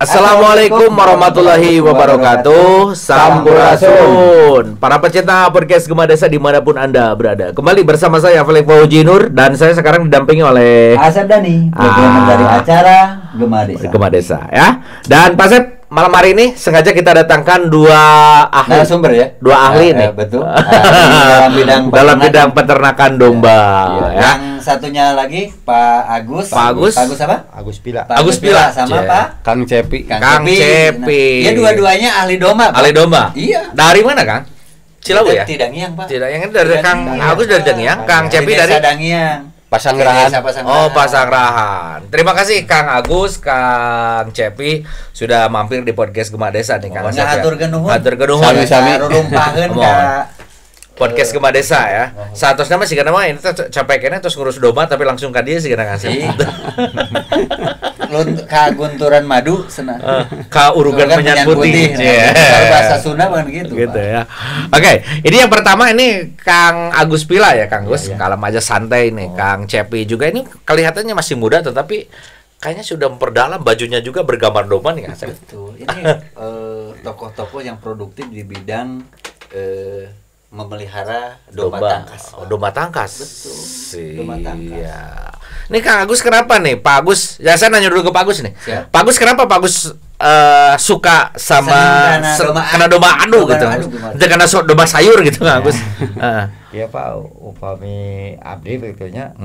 Assalamualaikum warahmatullahi wabarakatuh. Sampurasun. Para pecinta podcast Gema Desa dimanapun Anda berada, kembali bersama saya Felix Fauji Nur, dan saya sekarang didampingi oleh Asep Dani, bagian dari acara Gema Desa ya. Dan Pak Asep, malam hari ini sengaja kita datangkan dua ahli, narasumber ya, dua ahli nih, betul. dalam bidang peternakan domba ya. Yang satunya lagi Pak Agus apa? Agus Pila. Agus Pila sama Pak Kang Cepi. Kang Cepi. Ya dua-duanya ahli domba. Ahli domba. Iya. Dari mana, Kang? Cilawu ya? Tidak Dangiang, Pak. Tidak, yang dari Kang Agus dari Dangiang, Kang Cepi dari Dangiang. Pasanggerahan. Oh, Pasanggerahan. Terima kasih Kang Agus, Kang Cepi sudah mampir di podcast Gema Desa nih, Kang Asep. Hatur genuhun. Hatur genuhun. Sami-sami. Rumpaheun ka podcast Gema Desa ya. Saatosna mah sigana mah ini capek kene terus ngurus domba tapi langsung ka dieu sigana Kang Asep. Ka gunturan madu cenah. Ka urugan penyan putih. Bahasa Sunda kan gitu. Gitu ya. Oke, ini yang pertama ini Kang Agus Pila ya, Kang Gus. Kalem aja santai nih. Kang Cepi juga ini kelihatannya masih muda tetapi kayaknya sudah memperdalam, bajunya juga bergambar domba nih, Kang Asep. Betul. Ini tokoh-tokoh yang produktif di bidang memelihara domba tangkas. Domba tangkas. Betul. Domba tangkas. Iya. Nih Kang Agus kenapa nih? Pak Agus, ya saya nanya dulu ke Pak Agus nih. Siap. Pak Agus kenapa Pak Agus suka sama karena domba adu gitu? Karena domba sayur gitu Kang Agus. Iya Pak, upami abdi begitunya.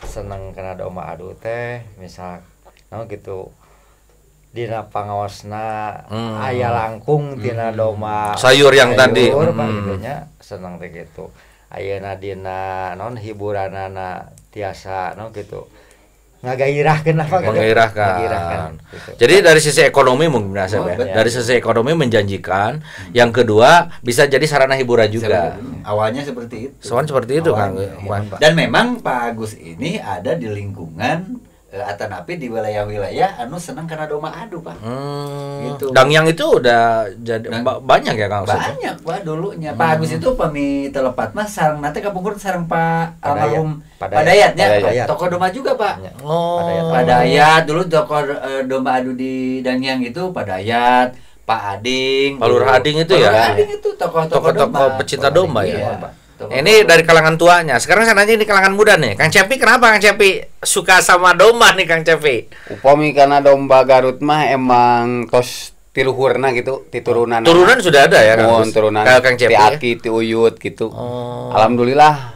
Seneng kena domba adu teh, misal gitu. Dina pangawasna aya langkung tina domba sayur yang tadi gitunya seneng teh gitu. Ayeuna dina non hiburanana tiasa gitu. Ngagairahkeun lah Pak. Menggairahkan. Gitu. Jadi dari sisi ekonomi mungkin ya. Dari sisi ekonomi menjanjikan. Yang kedua bisa jadi sarana hiburan juga. Awalnya seperti itu. Soalnya seperti itu Kang. Dan memang Pak Agus ini ada di lingkungan atanapi di wilayah-wilayah anu senang karena domba adu Pak. Gitu. Dangiang itu udah jadi banyak ya Kang? Banyak Pak dulunya. Pak Agus itu pami telepat mah sareng nate kapungkur sareng Pak almarhum Padayat ya. Toko domba juga Pak. Padayat dulu toko domba adu di Dangiang itu Padayat, Pak Ading, Pak Lurah Ading itu ya. Pak Ading itu tokoh pecinta domba ya. Pak. Ini dari kalangan tuanya. Sekarang saya nanya ini kalangan muda nih. Kang Cepi kenapa Kang Cepi suka sama domba nih Kang Cepi? Upami karena domba Garut mah emang tos tiluhurna gitu, titurunan. Turunan sudah ada ya Kang? Turunan. Kang Cepi. Ti Aki, ti Uyut gitu. Alhamdulillah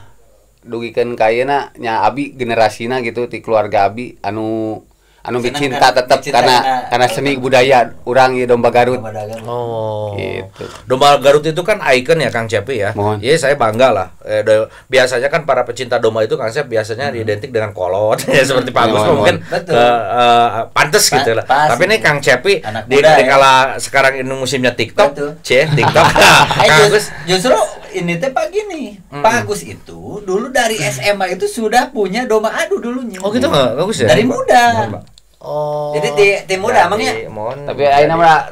dugikeun kayana nya abi generasina gitu ti keluarga abi anu cinta tetap karena seni budaya urang ya domba Garut. Gitu. Domba Garut itu kan ikon ya Kang Cepi ya. Iya saya bangga lah. Biasanya kan para pecinta domba itu Kang Cepi biasanya identik dengan kolot ya seperti Pak Agus mungkin pantes gitu lah. Tapi nih Kang Cepi di kala sekarang ini musimnya TikTok, TikTok. Kang Agus justru ini teh Pak gini. Pak Agus itu dulu dari SMA itu sudah punya domba adu dulunya. Oh gitu enggak? Bagus ya. Dari muda. Oh. Jadi tim muda emangnya. Tapi ayeuna mah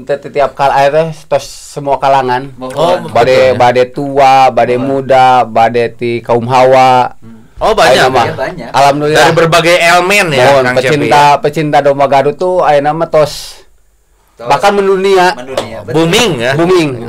teu tiap kala teh tos semua kalangan. Bade tua, bade muda, bade ti kaum hawa. Oh banyak. Banyak. Alhamdulillah. Dari berbagai elemen ya Kang Cepi. Pecinta domba Garut tuh ayeuna mah tos bahkan mendunia. Booming ya. Booming.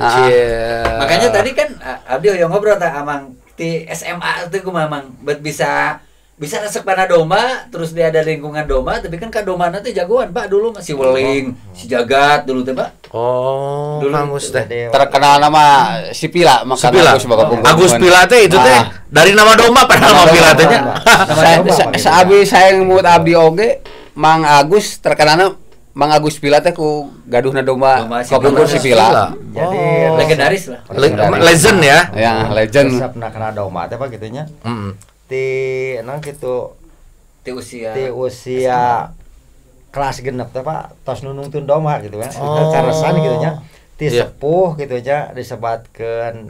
Makanya tadi kan abdi hoyong ngobrol teh amang ti SMA teh kumaha mang bisa resep pada domba, terus dia ada lingkungan domba, tapi kan domba nanti jagoan Pak dulu masih weling, si Jagat dulu teh Pak. Oh, dulu Kang Gus teh. Terkenal nama si Pila, maka Agus Pila teh itu teh dari nama domba padahal nama Pila teh nya. Saabi saya ngemut abdi oge, Mang Agus terkenalna Mang Agus Pila teh ku gaduhna domba kapungkur si Pila. Jadi legendaris lah. Legend ya. Ya, legend. Resepna kena domba teh Pak kitu nya. Ti gitu ti usia kelas genep teh Pak tos nunungtun domba gitu kan. Karesan gitu nya. Ti sepuh gitu nya disebatkeun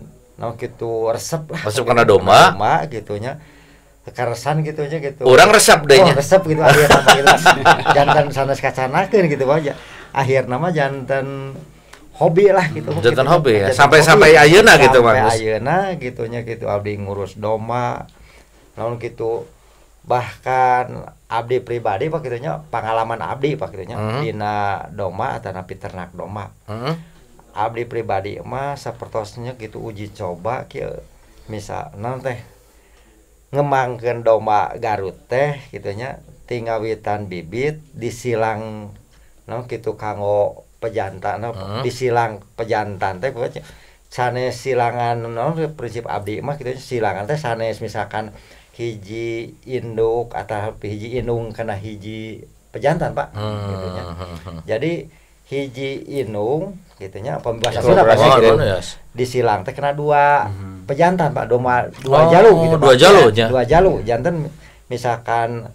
gitu resep lah. Resep kena domba gitu nya. Karesan gitu aja gitu. Orang resep deh nya. Resep gitu akhirna gitu. Jantan sanes kacanakeun gitu aja. Akhirna mah jantan hobi lah gitu. Jantan hobi ya. Sampai ayeuna gitu Mas. Sampai ayeuna gitunya gitu abdi ngurus domba. Namun gitu bahkan abdi pribadi pak gitunya pengalaman abdi pak gitunya dina domba atau napi ternak domba. Abdi pribadi mah sapertosnya gitu uji coba kieu misalna teh ngembangkeun domba Garut teh gitunya tinggal witan bibit disilang kitu kanggo pejantan disilang pejantan teh sanes silangan prinsip abdi mah kitu silangan teh sanes misalkan hiji induk atau hiji indung kena hiji pejantan pak gitunya. Jadi hiji indung gitunya pembahasan sudah pasti gitu disilang teh kena 2 pejantan pak domba 2 jalu gitu pak. 2 jalu jantan misalkan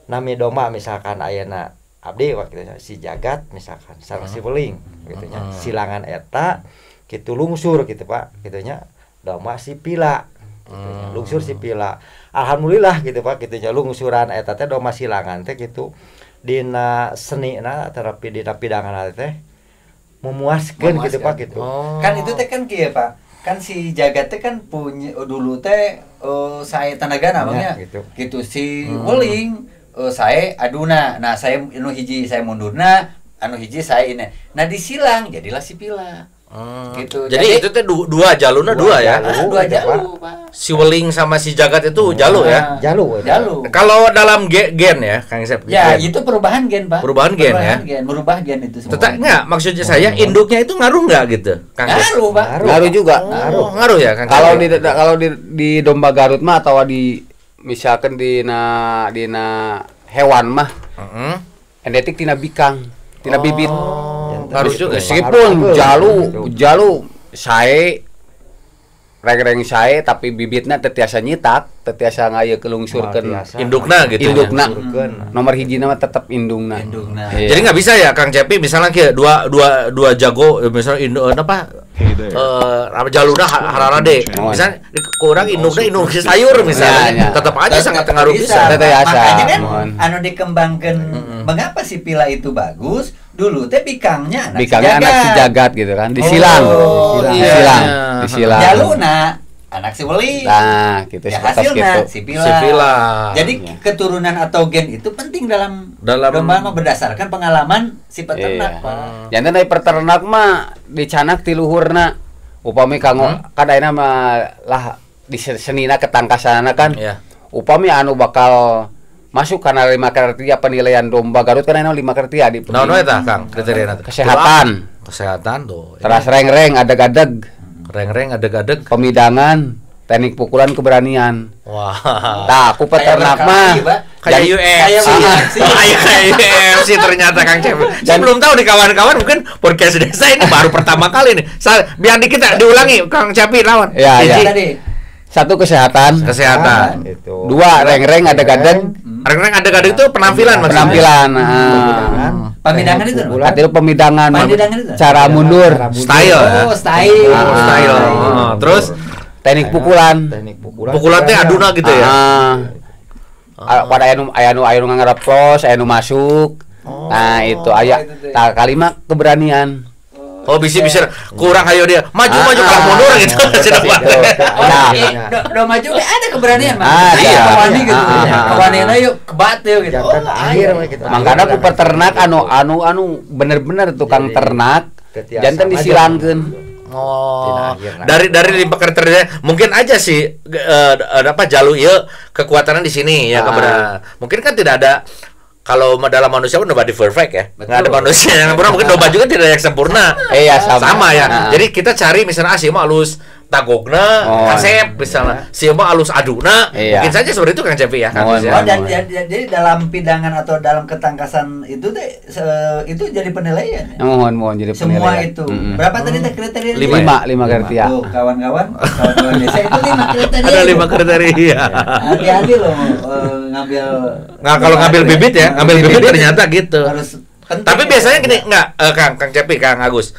nami domba misalkan ayeuna abdi waktu si Jagat misalkan sareng si Weling gitunya silangan eta kitu lungsur gitu pak gitunya domba si Pila gitunya lungsur si Pila. Alhamdulillah gitu pak gitunya lungsuran eta teh domba silangan teh gitu dina senina terapi dina pidangan teh memuaskeun gitu pak gitu. Kan itu teh kan kieu pak. Kan si Jagat teh kan punya dulu teh saya tanagana namanya gitu si Weling saya aduna. Nah saya anu hiji saya mundurna anu hiji saya ini. Nah disilang jadilah si Pila. Gitu. Jadi itu teh 2 jaluna 2 ya. 2 jalu, Pak. Si Weling sama si Jagat itu jalu ya. Jalu. Kalau dalam gen ya, Kang Isep. Ya, itu perubahan gen, Pak. Perubahan gen ya. Merubah gen itu semua. Tetap enggak, maksudnya saya induknya itu ngaruh enggak gitu, Kang Isep? Ngaruh, Pak. Ngaruh juga. Ngaruh ya, Kang. Kalau di domba Garut mah atau di misalkan dina hewan mah. Enetik tina bikang, tina bibit. Harus juga meskipun jalu sae reng-reng sae tapi bibitna teu tiasa nyitak teu tiasa ngaya kelungsurkeun indukna gitu indukna nomor hijina mah tetep indungna. Jadi nggak bisa ya Kang Cepi misalnya kieu dua jago misalnya apa jaluna hararade misalnya kurang indung sayur misalnya tetap aja sangat ngaruh bisa. Makanya kan anu dikembangkan mengapa si Pila itu bagus dulu teh bikangnya anak si Jagat gitu kan disilang disilang jaluna anak si Weling nah gitu ya hasilnya gitu. si Pila. Jadi keturunan atau gen itu penting dalam domba berdasarkan pengalaman si peternak Pak. Jangan dari peternak mah dicanak ti luhurna upami kanggo kan ayeuna mah lah di senina ketangkasanna kan upami anu bakal masuk karena 5 kriteria penilaian domba Garut kan ada 5 kriteria di eta Kang kriteria kesehatan tuh teras reng-reng adeg-adeg pemidangan teknik pukulan keberanian wah aku peternak mah kayak UFC ternyata Kang Cep saya belum tahu nih kawan-kawan mungkin podcast desa ini baru pertama kali nih biar dikit diulangi Kang Cepi lawan tadi 1 kesehatan. 2 reng-reng adeg-adeg. Reng-reng adeg-adeg itu penampilan maksudnya. Pemidangan itu. Artinya pemidangan. Cara mundur. Style. Style. Terus teknik pukulan. Pukulan teh aduna gitu ya. Pada anu ngarep pros, anu masuk. Nah, itu aya kalimat keberanian. Oh bisa kurang ayo dia maju kalau mundur gitu. Domba juga ada keberanian Mas. Iya. Kawani gitu. Kawaniana yuk kebat yuk gitu. Akhir gitu. Mangkana ku peternak anu bener-bener tukang ternak jantan disilangkeun. Dari 5 kriteria mungkin aja sih jalu ieu kekuatannya di sini ya mungkin kan tidak ada. Kalau dalam manusia pun nobody perfect ya. Nggak ada manusia yang sempurna, mungkin domba juga tidak yang sempurna. Sama ya. Jadi kita cari misalnya mah halus tagogna, kasep misalnya. Mah halus aduna. Mungkin saja seperti itu Kang Cepi ya. Jadi dalam pidangan atau dalam ketangkasan itu itu jadi penilaian. Mohon jadi penilaian. Semua itu. Berapa tadi kriteria? 5 kriteria. Tuh, kawan-kawan desa itu 5 kriteria. Ada 5 kriteria. Hati-hati loh ngambil. Nah, kalau ngambil bibit ya, ngambil bibit ternyata gitu. Harus tapi biasanya gini enggak Kang Cepi, Kang Agus.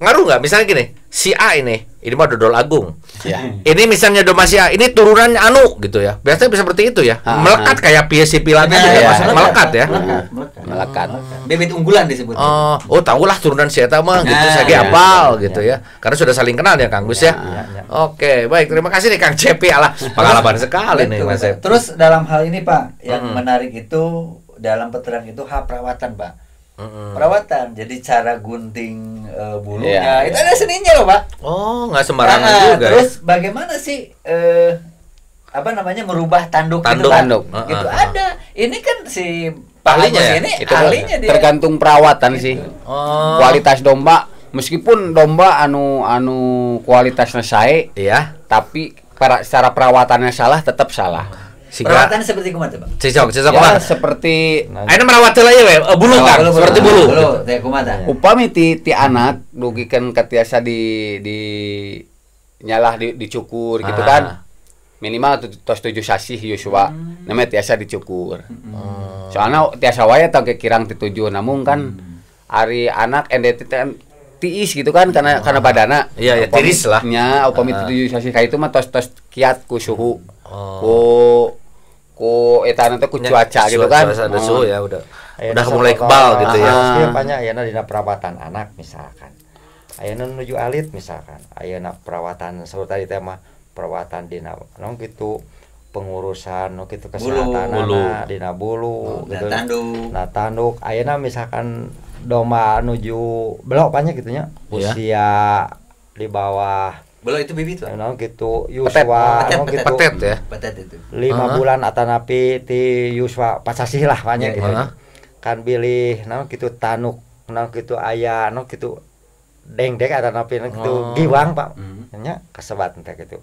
ngaruh nggak? Misalnya gini, si A ini mah dodol agung. Ya. Ini misalnya doma si A, ini turunannya anu gitu ya. Biasanya bisa seperti itu ya. Melekat kayak PSC Pilat gitu ya. Melekat ya. Melekat. Bibit unggulan disebut. Oh, tahulah turunan si eta mah gitu. Saya apal gitu ya. Karena sudah saling kenal ya Kang Gus ya. Oke, baik. Terima kasih nih Kang Cepi, alah pengalaman sekali nih Mas. Terus dalam hal ini Pak, yang menarik itu dalam peternak itu hak perawatan Pak. Perawatan, jadi cara gunting bulunya itu ada seninya loh Pak. Oh, nggak sembarangan juga. Terus bagaimana sih merubah tanduk gitu ada. Ini kan si ahlinya ini itu ahlinya dia. Tergantung perawatan sih. Kualitas domba, meskipun domba anu kualitasnya sae, tapi secara perawatannya salah tetap salah. Perawatan seperti kumaha Pak? Cicok seperti ayeuna merawat heula ya we, bulu kan seperti bulu. Teh kumaha? Upami ti anak dugikeun katiasa di nyalah dicukur gitu kan. Minimal tos 7 sasih Yosua. Namanya tiasa dicukur. Soalnya tiasa wae tau kirang ti 7 namun kan ari anak endet tiis gitu kan karena badana. Iya, tiris lah. Nya upami 7 sasih ka itu mah tos kiat ku suhu. Ku eta nanti ku cuaca gitu kan. Ada suhu ya udah mulai kebal gitu ya. Ieu banyak ayeuna dina perawatan anak misalkan. Ayeuna nuju alit misalkan. Ayeuna perawatan saur tadi teh mah perawatan dina naon kitu pengurusan kitu kesehatanana dina bulu gitu. Tanduk. Ayeuna misalkan domba nuju belok banyak gitu nya. Usia di bawah belum itu bibit Pak. Nah gitu Yuswa petet ya. Petet itu. 5 bulan atanapi ti Yuswa pasasih lah banyak gitu. Kan bilih naon kitu tanuk, naon kitu aya, naon kitu dengdek atanapi naon kitu giwang Pak. Nya kasebat teh gitu.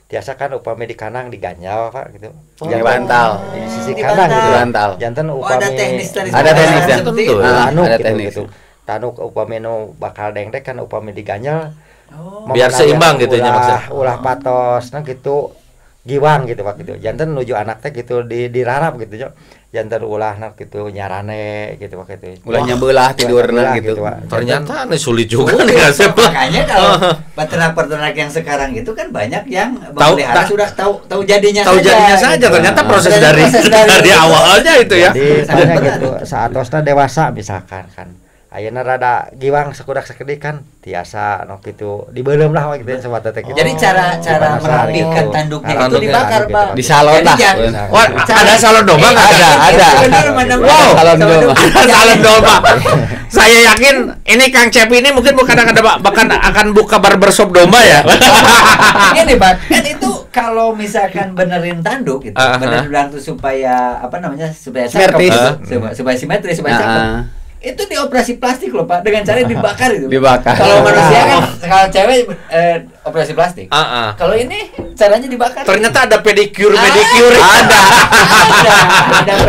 Biasa kan upami di kanang diganjal Pak gitu. Bantal. Di sisi kanan gitu bantal. Janten upami ada teknis ya. Tentu. Ada teknis. Tanuk upami nu bakal dengdek kan upami diganjal biar seimbang gitu ya maksudnya. Ulah patos nah gitu giwang gitu Pak gitu. Janten nuju anak teh gitu dirarap gitu nya. Janten ulah nah gitu nyarane gitu Pak gitu. Ulah nyambelah tidurna gitu. Ternyata sulit juga nih Asep. Makanya kalau peternak-peternak yang sekarang itu kan banyak yang memelihara sudah tahu jadinya saja. Ternyata proses dari awalnya itu ya. Jadi tanya gitu saatosna dewasa misalkan kan. Ayeuna rada giwang sakudak-sakedik kan tiasa kitu dibeuleum lah gitu sama teh gitu. Jadi cara merapikan tanduknya itu dibakar Pak. Di salon lah. Ada salon domba enggak? Ada. Wow, salon domba. Saya yakin ini Kang Cepi ini mungkin akan buka barbershop domba ya. Gini Pak, kan itu kalau misalkan benerin tanduk gitu, benerin supaya supaya simetris, supaya simetris, supaya cakep. Itu dioperasi plastik loh Pak, dengan cara dibakar itu. Kalau manusia kan, kalau cewek operasi plastik. Kalau ini caranya dibakar. Ternyata ada pedicure. Ada.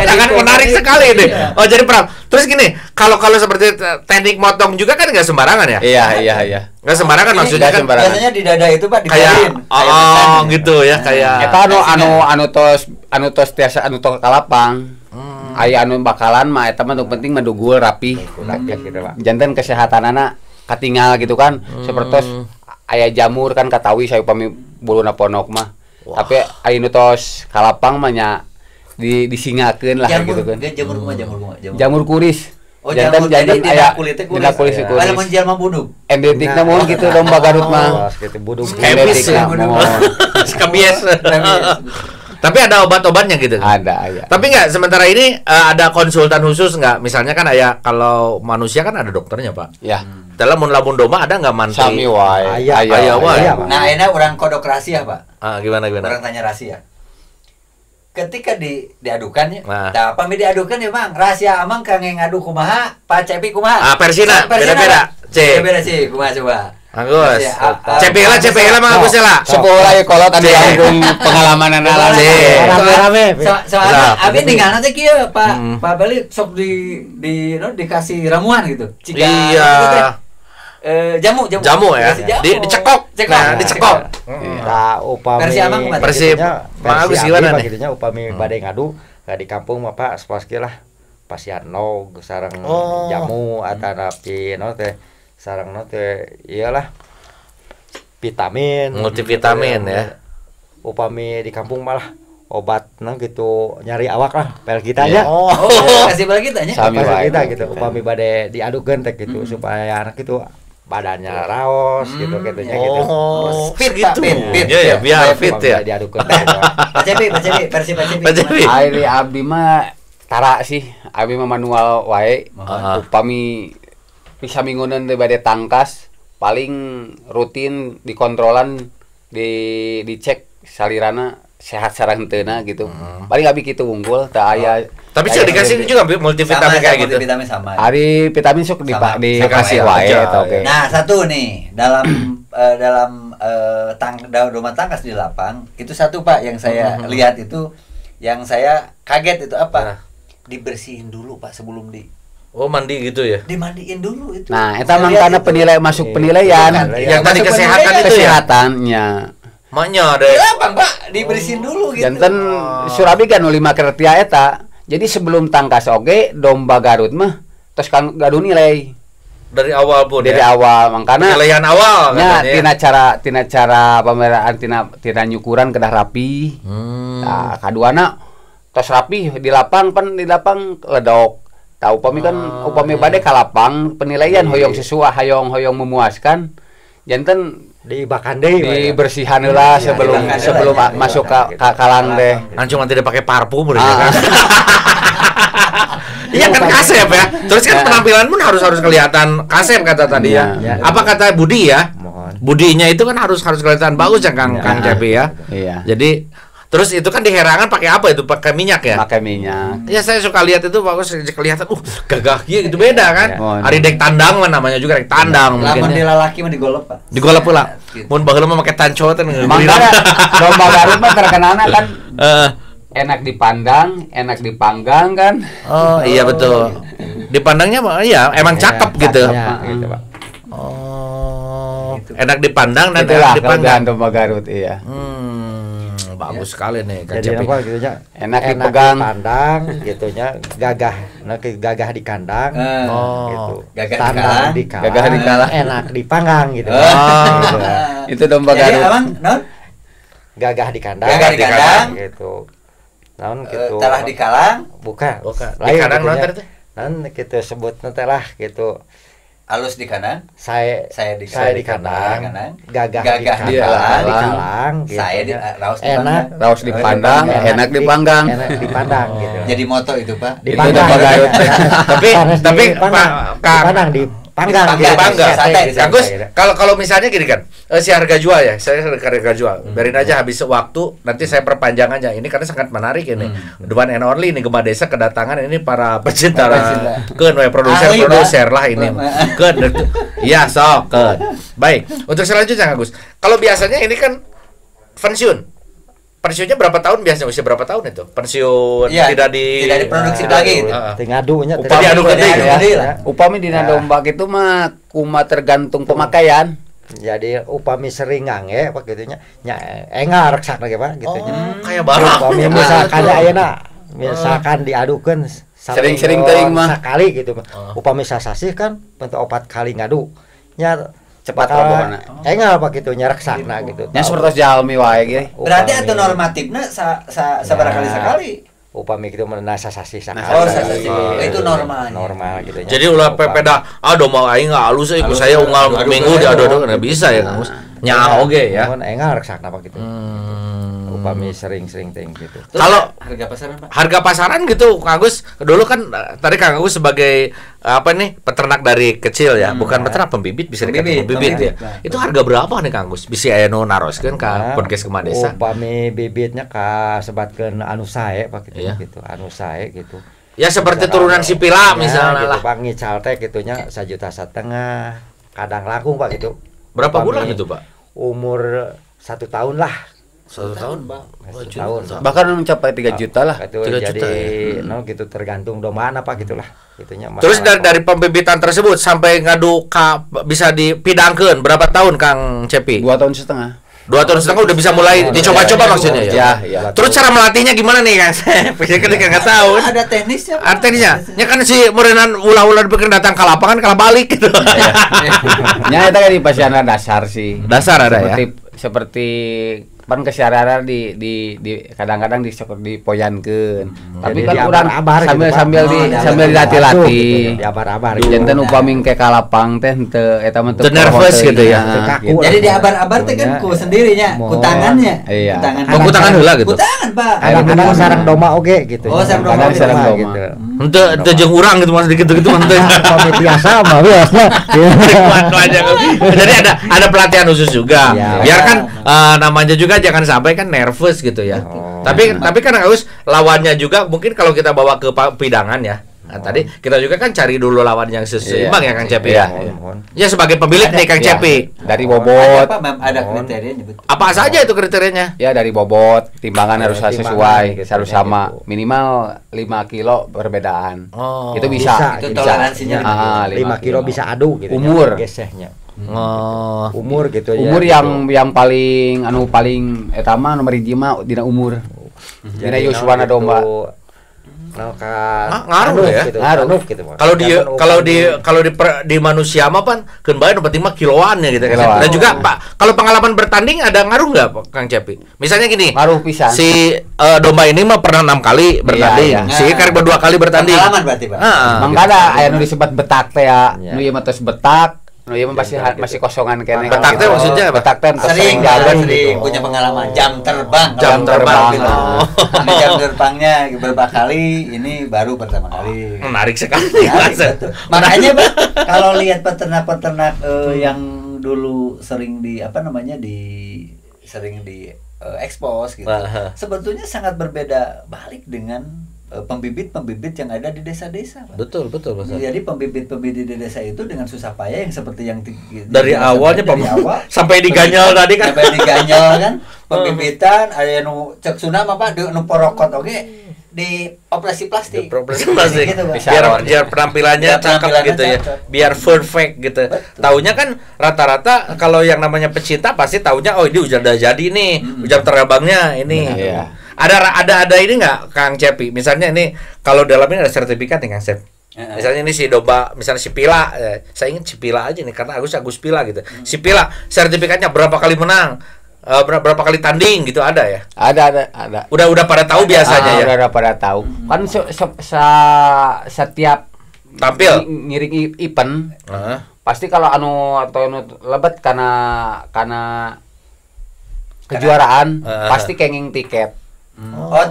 Sangat menarik sekali ini. Oh jadi perang. Terus gini, kalau seperti teknik motong juga kan nggak sembarangan ya? Iya. Nggak sembarangan maksudnya kan. Biasanya di dada itu Pak dibayarin. Gitu ya kayak. Eta anu tos tiasa anu tos kalapang. Aya anu bakalan mah eta mah penting mendugul rapi. Janten kesehatanana katinggal gitu kan. Sapertos aya jamur kan katawi saya upami buluna ponok mah. Tapi aya nu tos kalapang mah nya disingakeun lah gitu kan. Jamur kuris. Jantan aya kulitnya kuris. Kalau menjual mah buduk. Endetikna mun gitu domba Garut mah. Gitu buduk. Endetikna mun. Kabies. Tapi ada obat-obatnya gitu. Ada. Tapi enggak sementara ini ada konsultan khusus enggak? Misalnya kan kalau manusia kan ada dokternya, Pak. Ya. Dalam lamun domba ada enggak mantri? Sami wae. Aya wae. Nah, ini orang kodok rahasia, Pak. Gimana? Orang tanya rahasia. Ketika diadukannya, pamit diadukan ya, Bang. Rahasia amang kangen ngadu kumaha, Pak Cepi kumaha? Persina, beda-beda. Beda sih, kumaha coba. Agus. Cepela mah Agus lah. Sekolah ya kolot anu langkung pengalaman lah. Rame-rame. Soalnya abi ninggalna teh kieu, Pak Bali sok dikasih ramuan gitu. Iya. Jamu ya. Dicekok. Nah, dicekok. Tah upami versi amang Agus gimana nih? Kitu nya upami bade ngadu di kampung mah Pak sepaski lah. Pasian nog sareng jamu atanapi teh sarangna teh iyalah vitamin multivitamin ya. Upami di kampung malah obatna gitu nyari awak lah pel kita nya. Kasih pel kita nya. Sami kita gitu. Upami bade diadukeun teh gitu supaya anak itu badannya raos gitu nya gitu. Fit gitu. Fit. Ya biar fit ya. Diadukeun. Versi Pacepi. Airi abdi mah tara sih. Abdi mah manual wae. Upami bisa minggunan teh bade tangkas paling rutin dikontrolan dicek salirana sehat sareng henteu gitu. Paling abi kitu unggul teu aya. Tapi sih dikasih juga multivitamin kayak gitu. Multivitamin sama. Ari vitamin sok dikasih wae eta oke. Nah, satu nih dalam domba tangkas di lapang itu satu Pak yang saya lihat itu yang saya kaget itu apa? Dibersihin dulu Pak sebelum mandi gitu ya? Dimandiin dulu itu. Nah, eta mangkana masuk penilaian. Yang tadi kesehatan itu ya? Kesehatannya. Maknya deh. Lapang Pak, dibersihin dulu gitu. Janten Surabi kan 5 kriteria eta. Jadi sebelum tangkas oge domba Garut mah terus kan gaduh nilai. Dari awal pun dari awal mangkana penilaian awal katanya. Tina cara pameran tina nyukuran kedah rapi. Nah, kaduana tos rapi di lapang ledok. Tah upami bade ka lapang penilaian hoyong sesuai hoyong memuaskan. Janten dibakan deui dibersihan heula sebelum masuk ka kalang deh. Langsung tidak pakai parfum kan. Iya kan kasep ya. Terus kan penampilan pun harus kelihatan kasep kata tadi ya. Apa kata Budi ya? Budinya itu kan harus kelihatan bagus ya Kang Cepi ya. Iya. Jadi terus itu kan diherangan pakai apa itu? Pakai minyak ya? Pakai minyak. Ya saya suka lihat itu bagus kelihatan gagah gitu beda kan. Ari dek tandang mah namanya juga dek tandang mungkin. Lamun di lalaki mah digolep Pak. Digolep pula. Mun baheula mah make tanco teh Makanya domba Garut mah terkenalna kan enak dipandang, enak dipanggang kan. Oh, iya betul. Dipandangnya mah iya emang cakep gitu. Gitu, Pak. Enak dipandang dan enak dipanggang domba Garut iya. Bagus sekali nih Kang Cepi. Jadi apa gitu nya? Enak dipegang, dipandang gitu nya, gagah di kandang. Gitu. Gagah di kalang. Enak dipanggang gitu. Gitu. Itu domba Garut. Jadi non? Gagah di kandang. Gitu. Naon gitu. Telah di kalang? Bukan. Di kandang naon teh? Nan kita sebut nanti lah gitu. Alus di kanan, saya di kanan, gagah di kalang, gitu. Saya di raus dipandang, enak dipanggang, gitu. Jadi moto itu Pak. Dipandang. Tapi dipandang dipanggang. Bagus. Kalau misalnya gini kan, si harga jual ya, saya harga jual. Biarin aja habis waktu, nanti saya perpanjang aja. Ini karena sangat menarik ini. The one and only ini Gema Desa kedatangan ini para pecinta produser lah ini. Iya sok. Baik. Untuk selanjutnya Agus. Kalau biasanya ini kan pensiunnya berapa tahun biasanya? Usia berapa tahun itu? Pensiun tidak diproduksi lagi gitu. Ngadunya upami dina domba gitu mah kuma tergantung pemakaian. Jadi upami sering ngange pak gitunya engar reksak lagi Pak gitunya. Kayak barang. Upami misalkan ayeuna misalkan diadukeun sering-sering teuing mah sekali gitu. Upami sasasih kan bentuk 4 kali ngadu. Nya cepat robohna. Engal Pak gitu nyareksakna gitu. Nya sapertos jalmi wae ge. Berarti atuh normatifna sabaraha sekali. Upami kitu mah sasasih sakali. Sasasih. Itu normal. Normal gitu nya. Jadi ulah pepeda domba aing halus euy ku saya unggal minggu diadu-adu bisa ya Kang Gus. Nya oge ya. Mun engal reksakna Pak gitu. Upami sering-sering ting gitu. Kalau harga pasaran Pak? Harga pasaran gitu Kang Agus. Dulu kan tadi Kang Agus sebagai peternak dari kecil ya, bukan peternak pembibit bisa dikatakan pembibit ya. Itu harga berapa nih Kang Agus? Bisa aya nu naroskeun ka podcast Gema Desa. Upami bibitnya ka sebatkeun anu sae Pak gitu. Anu sae gitu. Ya seperti turunan si Pila misalnya lah. Pak ngical teh gitunya 1,5 juta kadang langkung Pak gitu. Berapa bulan itu Pak? Umur 1 tahun lah. 1 tahun Pak. 1 tahun. Bahkan mencapai 3 juta lah. Itu 3 juta. Jadi gitu tergantung domba apa gitulah. Gitunya. Terus dari pembibitan tersebut sampai ngadu bisa dipidangkeun berapa tahun Kang Cepi? 2,5 tahun. 2 tahun setengah udah bisa mulai dicoba-coba maksudnya ya. Iya. Terus cara melatihnya gimana nih Kang? Saya kan enggak tahu. Ada teknisnya. Ada teknisnya. Ya kan si Morenan ulah-ulah dipikir datang ke lapangan kalah balik gitu. Nya eta kan di pasiana dasar sih. Dasar ada ya. Seperti pan keseharian di kadang-kadang dipoyankeun. Tapi kan urang sambil dilatih-latih. Diabar-abar. Janten upami ke kalapang teh teu eta mah teu nervous gitu ya. Jadi diabar-abar teh kan ku sendirinya, ku tangannya. Iya. Ku tangan heula gitu. Ku tangan, Pak. Kadang-kadang sareng doma oge gitu. Oh, sareng doma gitu. Henteu jeung urang gitu maksud gitu mah teh. Komedi biasa mah biasa. Jadi ada pelatihan khusus juga. Biar kan namanya juga jangan sampai kan nervous gitu ya. Tapi kan harus lawannya juga mungkin kalau kita bawa ke pidangan ya. Nah, tadi kita juga kan cari dulu lawan yang seimbang ya Kang Cepi ya. Ya sebagai pemilik nih Kang Cepi. Dari bobot. Ada kriterianya betul. Apa saja itu kriterianya? Ya dari bobot, timbangan harus sesuai, harus sama. Minimal 5 kilo perbedaan. Itu bisa. Itu toleransinya. 5 kilo bisa adu gitu. Umur gesehnya. Umur gitu ya. Umur yang paling paling etama nomor 1 mah dina umur. Dina Yuswana domba. Ngaruh ya. Gitu, gitu. Kalau di manusia mah pan keun bae 5 kiloan ya gitu kan. Dan juga Pak, kalau pengalaman bertanding ada ngaruh enggak Kang Cepi? Misalnya gini. Ngaruh pisan. Si domba ini mah pernah 6 kali bertanding. Si Ikan 2 kali bertanding. Pengalaman berarti, Pak. Mangga ada aya nu disebut betak teh ya. Nu ieu mah tos betak. No iya masih kosongan kene. Betak teh maksudnya apa? Betak teh sering punya pengalaman jam terbang. Jam terbang. Ini jam terbangnya beberapa kali, ini baru pertama kali. Menarik sekali. Makanya Pak, kalau lihat peternak-peternak yang dulu sering sering di expose gitu. Sebetulnya sangat berbeda balik dengan pembibit-pembibit yang ada di desa-desa. Betul. Jadi pembibit-pembibit di desa itu dengan susah payah yang seperti yang dari awalnya sampai diganyol tadi kan. Sampai diganyol kan. Pembibitan aya nu cek sunah mah Pak nu porokot di operasi plastik. Gitu, biar penampilannya cakep gitu ya. Biar perfect gitu. Taunya kan rata-rata kalau yang namanya pecinta pasti taunya ini udah jadi nih, jam terbangnya ini. Ada ini nggak Kang Cepi? Misalnya ini kalau dalam ini ada sertifikat nih Kang Cep. Misalnya ini si domba, misalnya si Pila, saya ingin si Pila aja nih karena Agus Pila gitu. Si Pila sertifikatnya berapa kali menang, berapa kali tanding gitu ada ya? Ada. Udah pada tahu biasanya ya. Udah pada tahu. Kan setiap tampil ngiring event, pasti kalau anu lebet karena kejuaraan pasti kenging tiket.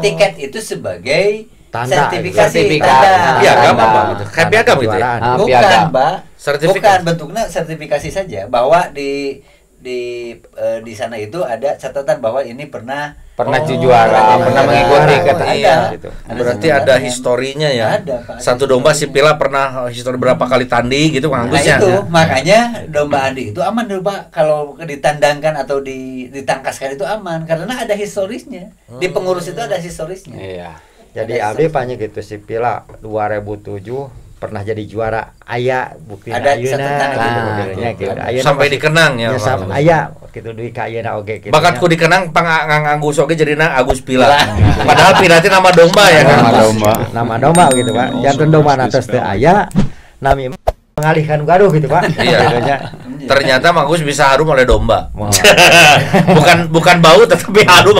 Tiket itu sebagai tanda, sertifikasi piagam apa gitu. Kayak piagam gitu ya. Bukan, Mbak. Bukan, bentuknya sertifikasi saja bahwa di sana itu ada catatan bahwa ini pernah juara, pernah mengikuti gitu. Berarti ada historinya ya. Ada, Pak. Satu domba si Pila pernah histori berapa kali tanding gitu Kang Agus ya. Itu makanya domba Andi itu aman dulu Pak, kalau ditandangkan atau ditangkaskan itu aman karena ada historisnya. Di pengurus itu ada historisnya. Iya. Jadi Abdi pannya gitu si Pila 2007 pernah jadi juara aya bukti ayeuna gitu. Sampai dikenang ya. Aya kitu duit ka ayeuna oge kitu. Bakatku dikenang Agus oge jadina Agus Pila. Padahal Pila teh nama domba ya kan. Nama domba gitu Pak. Janten domba atas teu aya nami mengalihkan gaduh gitu Pak. Iya. Ternyata Agus bisa harum oleh domba. bukan bau tetapi harum.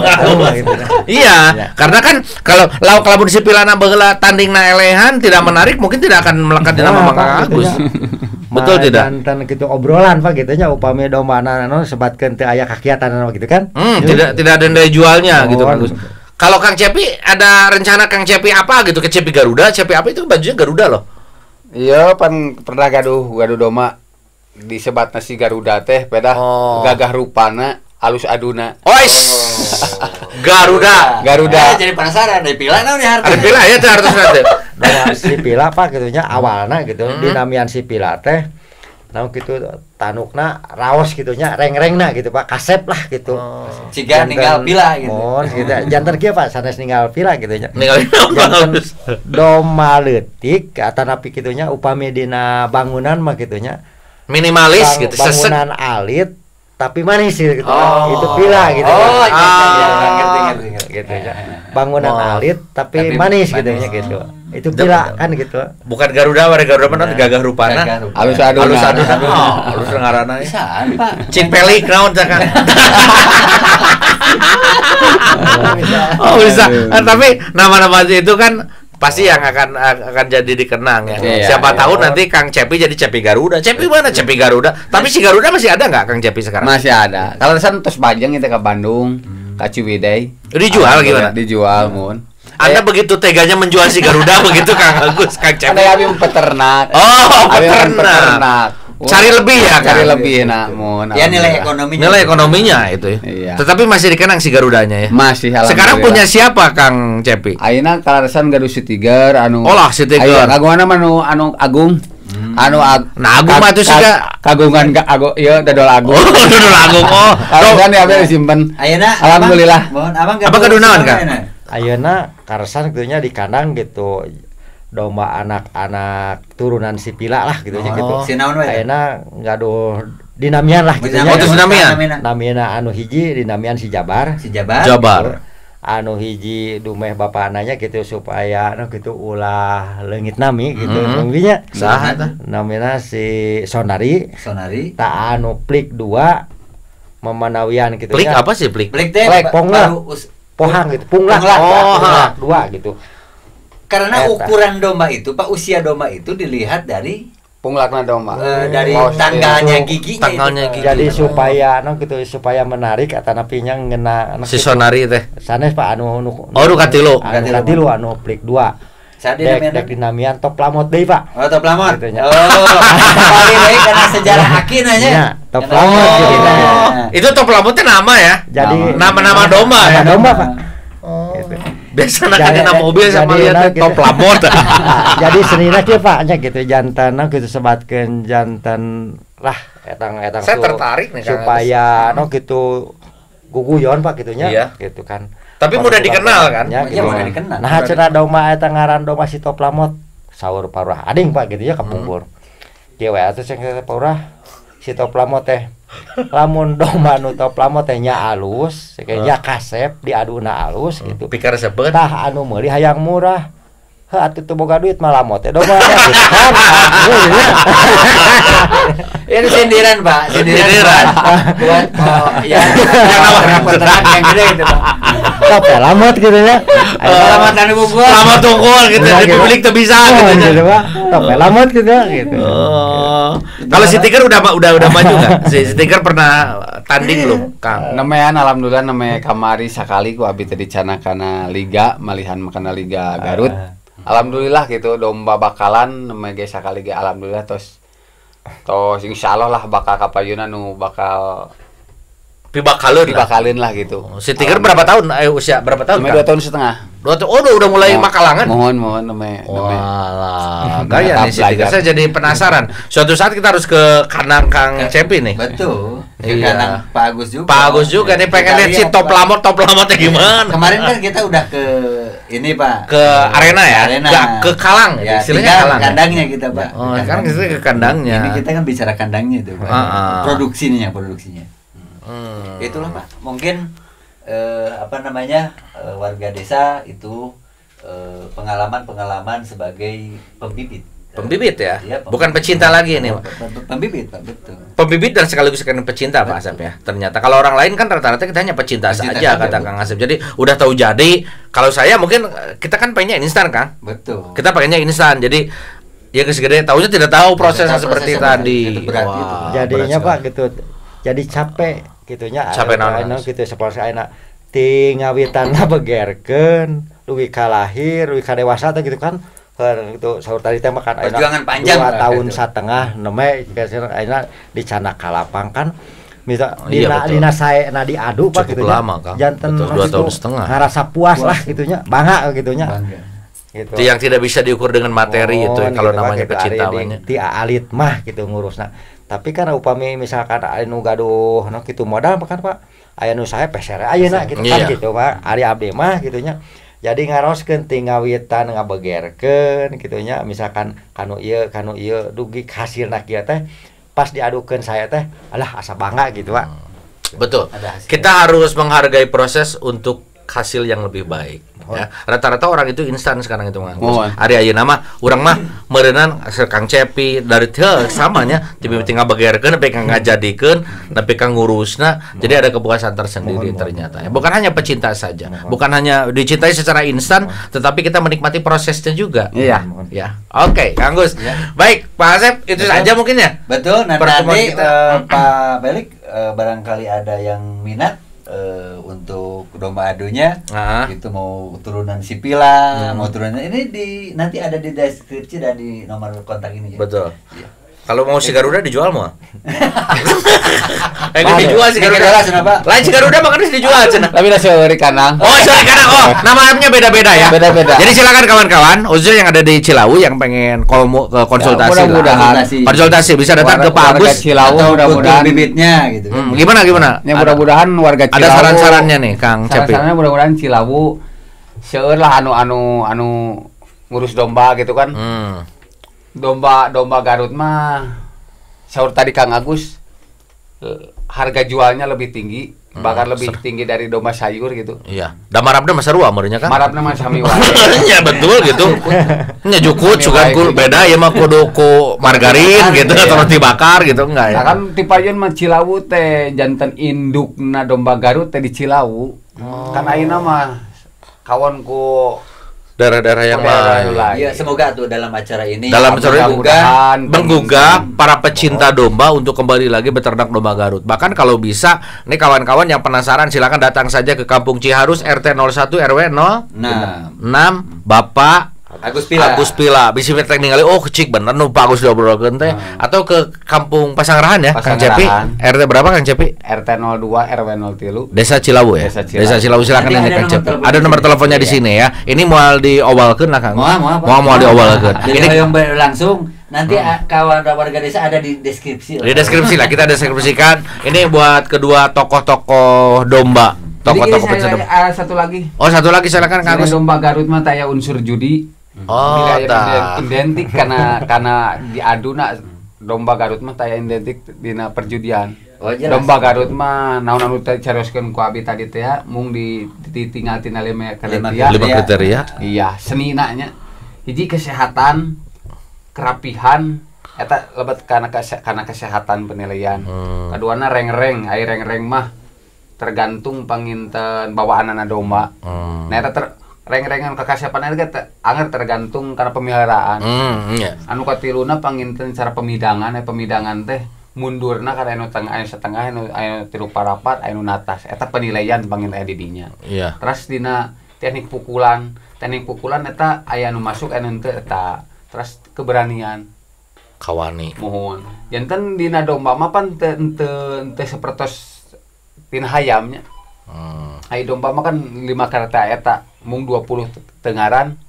Gitu. Iya, karena kan kalau lamun si Pilana baheula tandingna elehan tidak menarik mungkin tidak akan melekat di nama Mang Agus. Betul tidak? Jantan gitu obrolan Pak gitu nya upami domba anu sebatkeun teu aya kakiatan gitu kan. Tidak ada nilai jualnya gitu Kang Agus. Kalau Kang Cepi ada rencana Kang Cepi apa gitu ke Cepi Garuda? Cepi apa itu bajunya Garuda loh. Iya, pernah gaduh domba disebat nasi Garuda teh pedah gagah rupana alus aduna. Garuda. Jadi penasaran dari Pila naon ya harta. Ada Pila ya teh hartos nanti. Si Pila Pak gitunya awalna gitu dinamian si Pila teh naon kitu tanukna raos gitunya reng-rengna gitu Pak kasep lah gitu. Ciga ninggal Pila gitu. Gitu. Janten kieu Pak sanes ninggal Pila gitu nya. Ninggal domba leutik atanapi gitunya upami dina bangunan mah gitunya minimalis gitu bangunan alit tapi manis gitu. Itu pila gitu. Ngerti gitu ya. Bangunan alit tapi manis gitu nya gitu. Itu pila kan gitu. Bukan Garuda mah gagah rupana. Halus aduna. Halus ngaranna. Bisa, Pak. Cing pelik naon Kang. Bisa. Tapi nama-nama itu kan pasti yang akan jadi dikenang ya. Siapa tahu nanti Kang Cepi jadi Cepi Garuda. Cepi mana Cepi Garuda? Tapi si Garuda masih ada nggak Kang Cepi sekarang? Masih ada. Kalau san tos Bajeng itu ke Bandung, ke Ciwidey. Dijual gimana? Dijual mun. Anda begitu teganya menjual si Garuda begitu Kang Agus, Kang Cepi. Ada abi peternak. Peternak. Cari lebih ya, cari lebih namun. Ya nilai ekonominya. Nilai ekonominya itu ya. Iya. Tetapi masih dikenang si Garudanya ya. Masih. Sekarang punya siapa Kang Cepi? Ayeuna kalaresan gaduh si Tiger anu. Olah si Tiger. Kagungan anu Agung. Nah Agung mah tuh siga kagungan ieu dodol Agung. Dodol Agung. Kalaresan ya disimpen. Ayeuna alhamdulillah. Mohon abang apa kedunaon Kang? Ayeuna karasan gitunya di kandang gitu. Domba anak-anak turunan si Pila lah gitu gitu. Sinaon we? Ayeuna gaduh dinamian lah gitu nya. Namina anu hiji dinamian si Jabar. Jabar. Anu hiji dumeh bapak ananya gitu supaya anu gitu ulah leungit nami gitu. Mungkinnya saha tah? Namina si Sonari. Ta anu Plik 2 memanawian gitu nya. Plik apa sih Plik? Plik teh pohang gitu. Punglak lah. 2 gitu. Karena ukuran domba itu, Pak, usia domba itu dilihat dari punglakna domba. Dari tanggalnya giginya. Jadi supaya supaya menarik atana pinya ngena si Sonari teh. Sanes Pak anu katilu anu Plik 2. Dek dinamian top lamot deui Pak. Oh, top lamot. Kali deui karena sejarah akin aja. Ya, top lamot gitu. Itu top lamotnya nama ya. Jadi nama domba ya. Domba Pak. Biasanya kan nama mobil sama lihat top lamot. Jadi senina kieu Pak nya gitu jantanna gitu sebatkeun jantan lah etang saya tertarik nih supaya gitu guguyon Pak gitunya gitu kan. Tapi mudah dikenal kan? Ya, mudah dikenal. Nah, cenah domba eta ngaran domba si top lamot saur Parurah ading Pak gitu ya kapungkur. Kieu we atuh cenah Parurah si top lamot teh lamun domba nu top lamot teh nya alus kayaknya kasep diaduna alus gitu pikir sebet tah anu meuli hayang murah atuh teu boga duit mah lamot teh domba gitu kan. Ini sindiran Pak, buat ya yang peternak yang gede gitu Pak. Top lamot gitu ya. Lamot anu bungkul. Lamot tungkul gitu di publik teu bisa gitu Pak. Top lamot gitu gitu. Kalau si Tiger udah maju enggak? Si Tiger pernah tanding belum, Kang? Namanya alhamdulillah namanya kamari sakali ku abi teh dicanakana liga malihan makana liga Garut. Alhamdulillah gitu domba bakalan namanya ge sakali ge alhamdulillah tos insyaallah lah bakal kapayuna nu bakal dibakalin lah gitu. Si Tiger berapa tahun? Usia berapa tahun? 2 tahun setengah. Udah mulai makalangan. Mohon namanya. Walah, gaya nih si Tiger. Saya jadi penasaran. Suatu saat kita harus ke kandang Kang Cepi nih. Betul. Ke kandang Pak Agus juga nih pengen lihat si top lamotnya gimana. Kemarin kan kita udah ke ini Pak. Ke arena ya? Ke Kalang ya. Istilahnya Kalang. Kandangnya kita Pak. Oh, sekarang kita ke kandangnya. Ini kita kan bicara kandangnya itu Pak. Produksinya. Itulah Pak. Mungkin warga desa itu pengalaman sebagai pembibit ya, bukan pecinta lagi ini. Pembibit Pak, betul. Pembibit dan sekaligus kan pecinta Pak Asep ya. Ternyata kalau orang lain kan rata-rata kita hanya pecinta saja kata Kang Asep. Jadi udah tahu jadi. Kalau saya mungkin kita kan pengennya instan Kang. Betul. Kita pengennya instan. Jadi ya segede tahunya tidak tahu prosesnya seperti tadi. Jadinya Pak gitu. Jadi capek gitunya. Capek naon gitu seperti ayeuna tingawitanna begerkeun duwi ka lahir duwi ka dewasa teh gitu kan gitu saur tadi teh makan perjuangan panjang 2 tahun setengah neme ayeuna dicanak ka lapang kan bisa dina saena diadu Pak gitu nya janten 2 tahun setengah ngarasa puas lah gitunya bangga gitunya gitu. Itu yang tidak bisa diukur dengan materi itu kalau gitu, namanya kecintaannya ti alit mah gitu ngurusna tapi kan upami misalkan anu gaduh kitu modal kan Pak aya nu sae peser ayeuna gitu kan gitu Pak ari abdi mah gitu nya jadi ngaroskeun ti ngawitan ngabegerkeun kitu nya misalkan kanu ieu dugi hasilna kieu teh pas diadukeun saya teh alah asa bangga gitu Pak Betul. Kita harus menghargai proses untuk hasil yang lebih baik. Ya, rata-rata orang itu instan sekarang itu Kang. Ari ayeuna mah urang mah meureunnan Kang Cepi dari teu samanya tiba-tiba tinggal bageurkeun nepi ka ngajadikeun nepi ka ngurusna. Jadi ada kepuasan tersendiri ternyata. Ya, bukan hanya pecinta saja, bukan hanya dicintai secara instan, tetapi kita menikmati prosesnya juga. Iya. Ya. Oke, Kang Gus. Baik, Pak Asep itu saja mungkin ya. Betul. Nanti Pak Belik barangkali ada yang minat untuk domba adunya itu mau turunan sipila, mau turunan ini nanti ada di deskripsi dan di nomor kontak ini. Betul. Ya. Kalau mau si Garuda dijual mah. Dijual si Garuda. Lain si Garuda makanya dijual cenah. Tapi nasi ori kanang. Oh, ori kanang. Oh, nama appnya beda-beda ya. Beda-beda. Jadi silakan kawan-kawan, khususnya yang ada di Cilawu yang pengen konsultasi. Konsultasi bisa datang ke Pak Agus Cilawu mudah-mudahan bibitnya gitu. Gimana? Ya mudah-mudahan warga Cilawu. Ada saran-sarannya nih, Kang Cepi. Saran-sarannya mudah-mudahan Cilawu seueur lah anu ngurus domba gitu kan. Domba Garut mah sahur tadi Kang Agus harga jualnya lebih tinggi, bahkan lebih tinggi dari domba sayur gitu. Iya. Da marabna mah sarua meureunnya kan. Marabna mah sami wae. Nya betul gitu. Nya jukut sugan kul beda ya mah kudu ku margarin gitu atau roti bakar gitu enggak ya. Nah kan tipayeun mah Cilawu teh janten indukna domba Garut teh di Cilawu. Kan ayeuna mah kawan ku daerah-daerah yang lain. Iya, semoga tuh dalam acara ini menggugah para pecinta domba untuk kembali lagi beternak domba Garut. Bahkan kalau bisa, nih kawan-kawan yang penasaran silakan datang saja ke Kampung Ciharus RT 01 RW 06 Bapak Agus Pila. Bisa tek ningali cik bener nu Pak Agus diobrolkeun teh atau ke Kampung Pasanggerahan ya Kang Cepi. RT berapa Kang Cepi? RT 02 RW 03. Desa Cilawu ya. Desa Cilawu silakan ini Kang Cepi. Ada nomor teleponnya di sini ya. Ini moal diowalkeun lah Kang. Moal diowalkeun. Ini yang langsung nanti kawan warga desa ada di deskripsi. Di deskripsi lah kita deskripsikan. Ini buat kedua tokoh-tokoh domba. Tokoh-tokoh pecinta. Satu lagi. Oh, satu lagi silakan Kang Agus. Domba Garut mah taya unsur judi. Identik karena diaduna domba Garut mah taya identik dina perjudian. Domba Garut mah naon anu teh caroskeun ku abi tadi teh mung ditinggal tina 5 kriteria. Iya, senina nya. Hiji kesehatan, kerapihan eta lebet karena kesehatan penilaian. Kaduana reng-reng, ai reng-reng mah tergantung panginten bawaanana domba. Nah eta reng-rengan kekasiapan eta anger tergantung karena pemeliharaan. Anu katiluna panginten cara pemidangan teh mundurna karena anu tengah anu setengah anu 3 parapat anu natas eta penilaian panginten di dinya. Terus dina teknik pukulan eta aya anu masuk anu teu eta. Terus keberanian kawani mohon. Janten dina domba mah pan teu sapertos tina hayamnya. Ai domba mah kan 5 kareta eta mung 20 tengaran.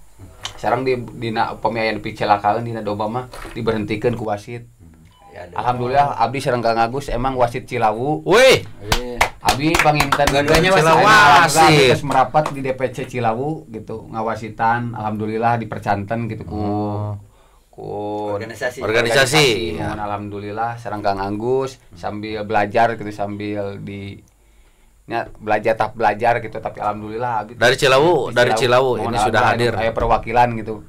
Sareng dina upami aya nepi celakaeun dina domba mah diberhentikeun ku wasit. Alhamdulillah abdi sareng Kang Agus emang wasit Cilawu. Wih. Abdi panginten dua-duanya wasit. Merapat di DPC Cilawu gitu ngawasitan. Alhamdulillah dipercanten gitu ku organisasi. Alhamdulillah sareng Kang Agus sambil belajar gitu sambil belajar gitu tapi alhamdulillah abdi dari Cilawu ini sudah hadir aya perwakilan gitu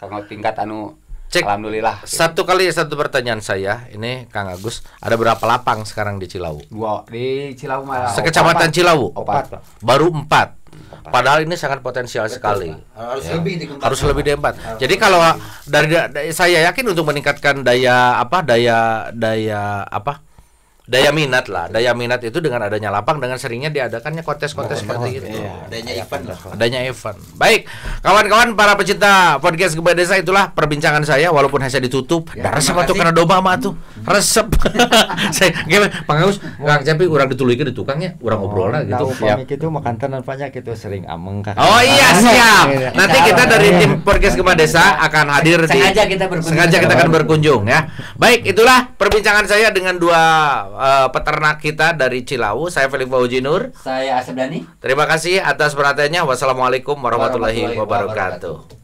kanggo tingkat anu cek alhamdulillah gitu. Satu pertanyaan saya ini Kang Agus ada berapa lapang sekarang di Cilawu? 2 di Cilawu mah sekecamatan Cilawu 4 baru 4 padahal ini sangat potensial sekali harus lebih dari 4 jadi kalau dari saya yakin untuk meningkatkan daya minat itu dengan adanya lapang dengan seringnya diadakannya kontes-kontes seperti itu. Adanya event. Baik, kawan-kawan para pecinta podcast Gema Desa itulah perbincangan saya walaupun hanya ditutup. Resep atuh karena domba mah tuh. Resep. Saya gimana Pak Agus, Kang Cepi urang dituluykeun di tukangnya, urang ngobrolna gitu. Siap. Kitu makantan banyak gitu sering ameng Kang. Oh iya, siap. Nanti kita dari tim podcast Gema Desa akan hadir sengaja kita akan berkunjung ya. Baik, itulah perbincangan saya dengan dua peternak kita dari Cilawu. Saya Felix Fauzi Nur. Saya Asep Dani. Terima kasih atas perhatiannya. Wassalamualaikum warahmatullahi wabarakatuh.